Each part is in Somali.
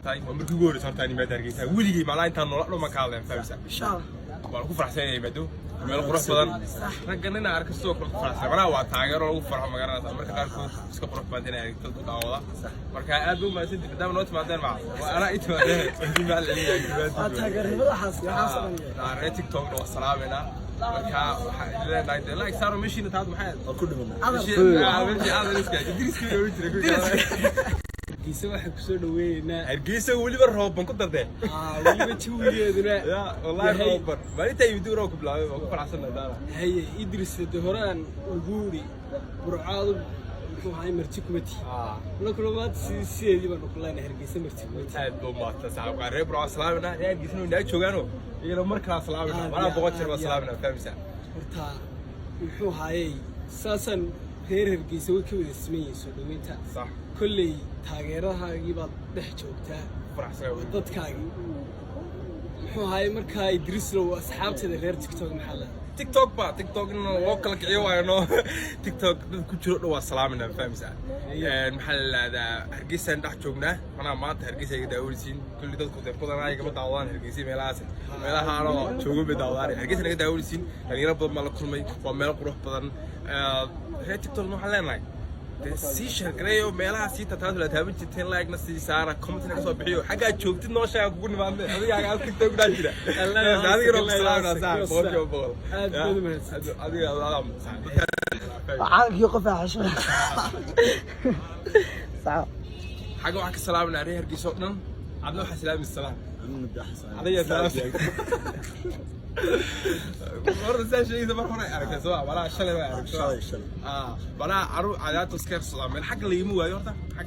طيب مركي غوري صارتاني ما درجيتها وليغي ما لا انت نولو ما كالين فاهمسا ان شاء الله waan ku faraxsanahay maado meel qurux badan ragganina arkastoo ku faraxsan mana waa taageero lagu farxo magaranaysa marka qaarkood iska qurux badan inay aragto dad daawada marka aad u maasan maadaama noo timaadeen ma ana inta wadeen maal leeyahay taageerada xaas TikTok oo salaamina marka waxa ilaahay like saaro machine taad maxay ku dhiman Hargeysa waxa ku soo dhaweynaa Hargeysa waliba rooban ku darday waliba jawigeeduna wallahi rooban maalinta ay vidoo ku bilaabay waa ku faraxsanahay daara haye Idris horaan uguuri burcaadu wuxuu hay marti kumati la kulmaad sideedii baan ku leenahay Hargeysa marti kumati aad buu maanta saxab qareeb roo salaamina Hargeysa inuu joogaano iyana markaa salaamina wala boqol jeer salaamina fahamsa horta wuxuu hayay saasan reer Hargeysa way ka wada sameeyay soo dhaweynta sax kulli taageerahaagii baad dhex joogtaa faraxsan dadkaagii muxuu ahaay markaa Idris low asxaabteeda reer TikTok maxaa la TikTok oo kala kiciyo waayno TikTok dad ku jiro dhaw salaamina fahamsa maxaa la Hargeysa dhex joognaa ana maanta Hargeysa ay daawaysiin kulli dadku deeqodanay gaba daawadaan Hargeysa meelaha aan joogo be daawadaan Hargeysa naga daawaysiin dhalinyaro badan ma la kulmay waa meel qurux badan reer TikTok maxaa leenahay si shaqreeyo meelaha si tataad la taaban jirteen like na si saara comment na soo bixiyo xaga joogtid noo sheeg kugu nimaadne adiga aan TikTok ku jira adiga roo salaamna saa boqol adiga waxaan qof xasho saa xaga waxa ka salaamna reer Hargeysa oo dhan adna waxa salaam salaam adiga salaam ورثة شيء إذا مرة أركز سواء ولا شلة ولا أركز ولا عرو عادات وسكر صلاة من حق اللي يموه يورده حق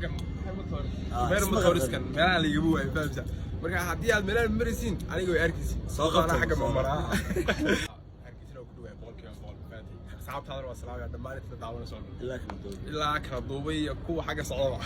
غير متورس كان ملا اللي يموه فاهم مركا حدي على ملا المرسين عليه ويركز صاغ أنا حق ممرة أركزنا وكله بول كيان بول فاتي صعب هذا والسلام يا دمار تداول صون إلا كنا دوبي يكو حاجة صعبة